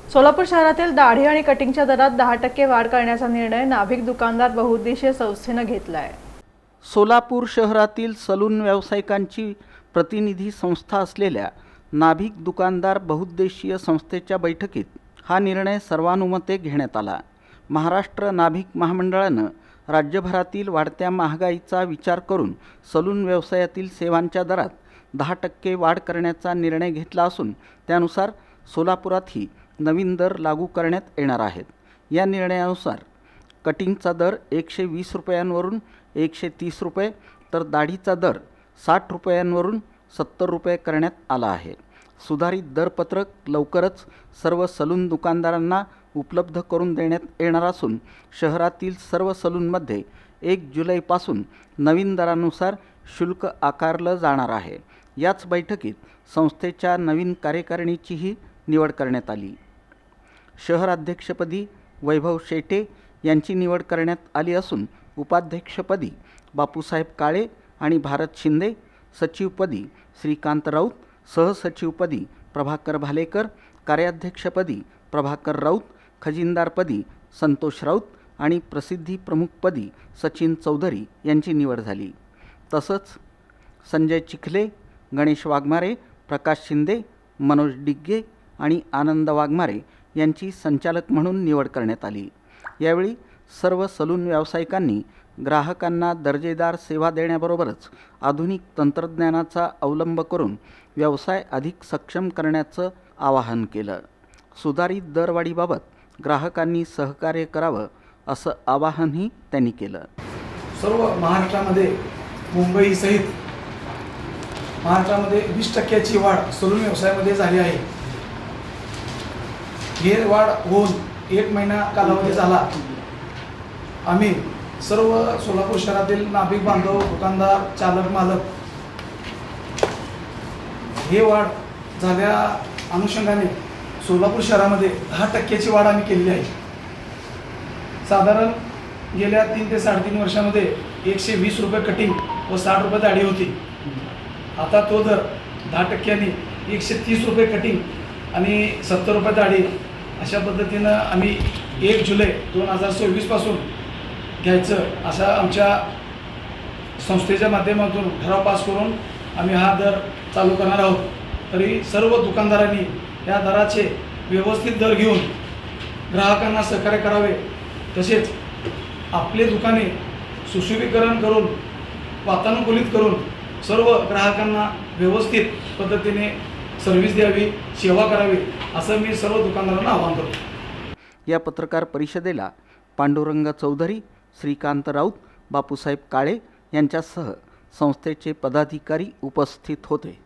सोलापूर शहरातील दाढी आणि कटिंगच्या दरात 10% वाढ करण्याचा निर्णय नाभिक दुकानदार बहुउद्देशीय संस्थेने घेतला आहे। सोलापूर शहरातील सलून व्यावसायिकांची प्रतिनिधी संस्था असलेल्या नाभिक दुकानदार बहुउद्देशीय संस्थेच्या बैठकीत हा निर्णय सर्वानुमते घेण्यात आला। महाराष्ट्र नाभिक महामंडळानं राज्यभरातील वाढत्या महागाईचा विचार करून सलून व्यवसायातील सेवांच्या दरात 10% वाढ करण्याचा निर्णय घेतला असून त्यानुसार सोलापुरातही नवीन दर लागू करण्यात येणार आहेत। या निर्णयानुसार कटिंगचा दर 120 रुपयांवरून 130 रुपये तर दाढीचा दर 60 रुपयांवरून 70 रुपये करण्यात आला आहे। सुधारित दरपत्रक लवकरच सर्व सलून दुकानदारांना उपलब्ध करून देण्यात येणार असून शहरातील सर्व सलूनमध्ये 1 जुलैपासून नवीन दरानुसार शुल्क आकारलं जाणार आहे। याच बैठकीत संस्थेच्या नवीन कार्यकारिणीचीही निवड करण्यात आली। शहराध्यक्षपदी वैभव शेटे यांची निवड करण्यात आली असून उपाध्यक्षपदी बापूसाहेब काळे आणि भारत शिंदे, सचिवपदी श्रीकांत राऊत, सहसचिवपदी प्रभाकर भालेकर, कार्याध्यक्षपदी प्रभाकर राऊत, खजिनदारपदी संतोष राऊत आणि प्रसिद्धी प्रमुखपदी सचिन चौधरी यांची निवड झाली। तसंच संजय चिखले, गणेश वाघमारे, प्रकाश शिंदे, मनोज डिग्गे आणि आनंद वाघमारे यांची संचालक म्हणून निवड करण्यात आली। यावेळी सर्व सलून व्यावसायिकांनी ग्राहकांना दर्जेदार सेवा देण्याबरोबरच आधुनिक तंत्रज्ञानाचा अवलंब करून व्यवसाय अधिक सक्षम करण्याचं आवाहन केलं। सुधारित दरवाढीबाबत ग्राहकांनी सहकार्य करावं असं आवाहनही त्यांनी केलं। सर्व महाराष्ट्रामध्ये मुंबईसहित महाराष्ट्रामध्ये 20% वाढ सलून व्यवसायामध्ये झाली आहे। ही वाढ होऊन 1 महिना कालावधी झाला। आम्ही सर्व सोलापूर शहरातील नाभिक बांधव, दुकानदार, चालक, मालक हे वाढ झाल्या अनुषंगाने सोलापूर शहरामध्ये 10% वाढ आम्ही केलेली आहे। साधारण गेल्या 3 ते 3.5 वर्षामध्ये 120 रुपये कटिंग व 60 रुपये दाढी होती। आता तो दर 10%नी 130 रुपये कटिंग आणि 70 रुपये दाढी अशा पद्धतीनं आम्ही 1 जुलै 2024 पासून घ्यायचं असा आमच्या संस्थेच्या माध्यमातून ठराव पास करून आम्ही हा दर चालू करणार आहोत। तरी सर्व दुकानदारांनी या दराचे व्यवस्थित दर घेऊन ग्राहकांना सहकार्य करावे। तसेच आपले दुकाने सुशोभीकरण करून वातानुकूलित करून सर्व ग्राहकांना व्यवस्थित पद्धतीने सर्व्हिस द्यावी, सेवा करावी असं मी सर्व दुकानदारांना आवाहन करतो। या पत्रकार परिषदेला पांडुरंग चौधरी, श्रीकांत राऊत, बापूसाहेब काळे यांच्यासह संस्थेचे पदाधिकारी उपस्थित होते।